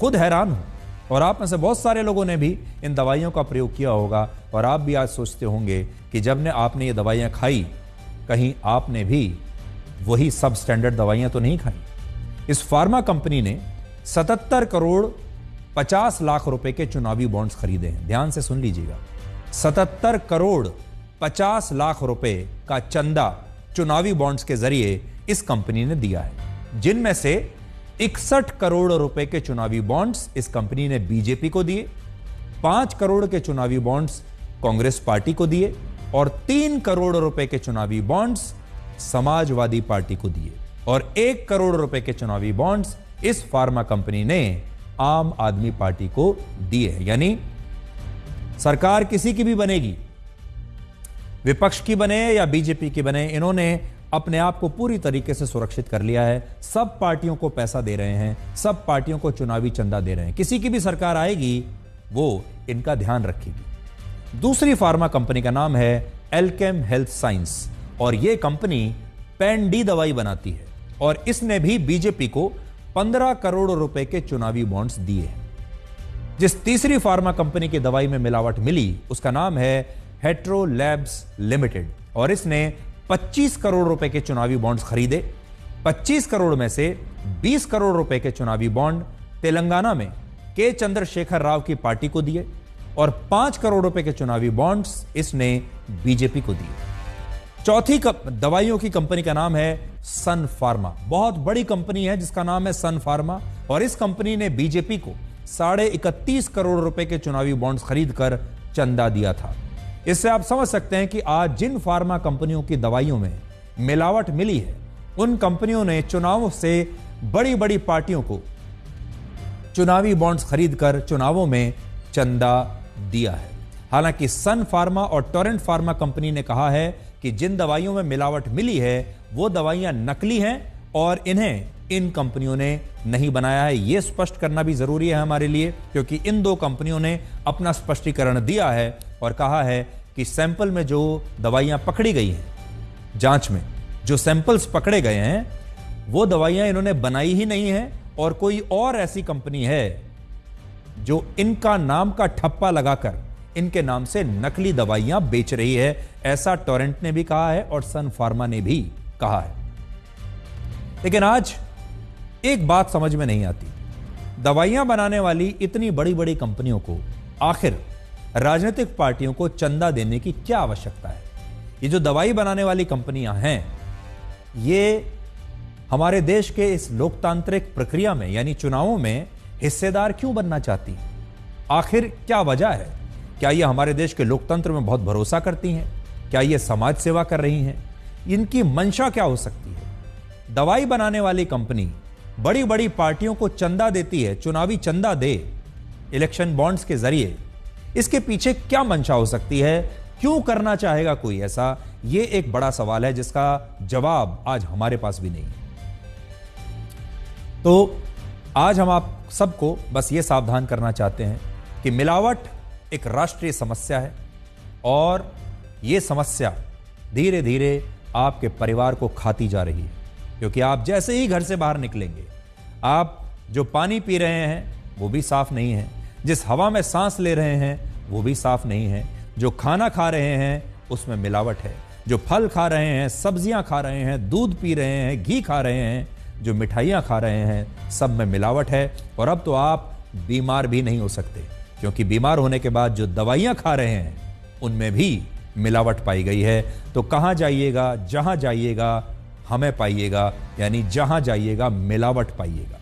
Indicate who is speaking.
Speaker 1: खुद हैरान हूं, और आप में से बहुत सारे लोगों ने भी इन दवाइयों का प्रयोग किया होगा, और आप भी आज सोचते होंगे कि जब आपने ये दवाइयां खाई, कहीं आपने भी वही सब स्टैंडर्ड दवाइयां तो नहीं खाई। इस फार्मा कंपनी ने 77 करोड़ 50 लाख रुपए के चुनावी बॉन्ड्स खरीदे हैं। ध्यान से सुन लीजिएगा, 77 करोड़ 50 लाख रुपए का चंदा चुनावी बॉन्ड्स के जरिए इस कंपनी ने दिया है, जिनमें से 61 करोड़ रुपए के चुनावी बॉन्ड्स इस कंपनी ने बीजेपी को दिए, 5 करोड़ के चुनावी बॉन्ड्स कांग्रेस पार्टी को दिए, और 3 करोड़ रुपए के चुनावी बॉन्ड्स समाजवादी पार्टी को दिए, और 1 करोड़ रुपए के चुनावी बॉन्ड्स इस फार्मा कंपनी ने आम आदमी पार्टी को दिए। यानी सरकार किसी की भी बनेगी, विपक्ष की बने या बीजेपी की बने, इन्होंने अपने आप को पूरी तरीके से सुरक्षित कर लिया है। सब पार्टियों को पैसा दे रहे हैं, सब पार्टियों को चुनावी चंदा दे रहे हैं। किसी की भी सरकार आएगी वो इनका ध्यान रखेगी। दूसरी फार्मा कंपनी का नाम है एल्केम हेल्थ साइंस, और यह कंपनी पैन डी दवाई बनाती है, और इसने भी बीजेपी को 15 करोड़ रुपए के चुनावी बॉन्ड्स दिए हैं। जिस तीसरी फार्मा कंपनी की दवाई में मिलावट मिली उसका नाम है हेट्रो लैब्स लिमिटेड, और इसने 25 करोड़ रुपए के चुनावी बॉन्ड्स खरीदे। 25 करोड़ में से 20 करोड़ रुपए के चुनावी बॉन्ड तेलंगाना में के चंद्रशेखर राव की पार्टी को दिए, और 5 करोड़ रुपए के चुनावी बॉन्ड्स इसने बीजेपी को दिए। चौथी दवाइयों की कंपनी का नाम है सन फार्मा। बहुत बड़ी कंपनी है जिसका नाम है सन फार्मा, और इस कंपनी ने बीजेपी को 31.5 करोड़ रुपए के चुनावी बॉन्ड्स खरीदकर चंदा दिया था। इससे आप समझ सकते हैं कि आज जिन फार्मा कंपनियों की दवाइयों में मिलावट मिली है, उन कंपनियों ने चुनावों से बड़ी बड़ी पार्टियों को चुनावी बॉन्ड्स खरीदकर चुनावों में चंदा दिया है। हालांकि सन फार्मा और टोरेंट फार्मा कंपनी ने कहा है कि जिन दवाइयों में मिलावट मिली है वो दवाइयां नकली हैं और इन्हें इन कंपनियों ने नहीं बनाया है। यह स्पष्ट करना भी जरूरी है हमारे लिए, क्योंकि इन दो कंपनियों ने अपना स्पष्टीकरण दिया है और कहा है कि सैंपल में जो दवाइयां पकड़ी गई हैं, जांच में जो सैंपल्स पकड़े गए हैं, वो दवाइयां इन्होंने बनाई ही नहीं है, और कोई और ऐसी कंपनी है जो इनका नाम का ठप्पा लगाकर इनके नाम से नकली दवाइयां बेच रही है। ऐसा टोरेंट ने भी कहा है और सन फार्मा ने भी कहा है। लेकिन आज एक बात समझ में नहीं आती, दवाइयां बनाने वाली इतनी बड़ी बड़ी कंपनियों को आखिर राजनीतिक पार्टियों को चंदा देने की क्या आवश्यकता है? ये जो दवाई बनाने वाली कंपनियां हैं, ये हमारे देश के इस लोकतांत्रिक प्रक्रिया में यानी चुनावों में हिस्सेदार क्यों बनना चाहती हैं? आखिर क्या वजह है? क्या ये हमारे देश के लोकतंत्र में बहुत भरोसा करती हैं? क्या ये समाज सेवा कर रही हैं? इनकी मंशा क्या हो सकती है? दवाई बनाने वाली कंपनी बड़ी बड़ी पार्टियों को चंदा देती है, चुनावी चंदा दे इलेक्शन बॉन्ड्स के जरिए, इसके पीछे क्या मंशा हो सकती है? क्यों करना चाहेगा कोई ऐसा? यह एक बड़ा सवाल है जिसका जवाब आज हमारे पास भी नहीं है। तो आज हम आप सबको बस ये सावधान करना चाहते हैं कि मिलावट एक राष्ट्रीय समस्या है, और यह समस्या धीरे धीरे आपके परिवार को खाती जा रही है, क्योंकि आप जैसे ही घर से बाहर निकलेंगे, आप जो पानी पी रहे हैं वो भी साफ नहीं है, जिस हवा में सांस ले रहे हैं वो भी साफ नहीं है, जो खाना खा रहे हैं उसमें मिलावट है, जो फल खा रहे हैं, सब्जियां खा रहे हैं, दूध पी रहे हैं, घी खा रहे हैं, जो मिठाइयां खा रहे हैं, सब में मिलावट है। और अब तो आप बीमार भी नहीं हो सकते, क्योंकि बीमार होने के बाद जो दवाइयां खा रहे हैं उनमें भी मिलावट पाई गई है। तो कहां जाइएगा, जहां जाइएगा हमें पाइएगा, यानी जहां जाइएगा मिलावट पाइएगा।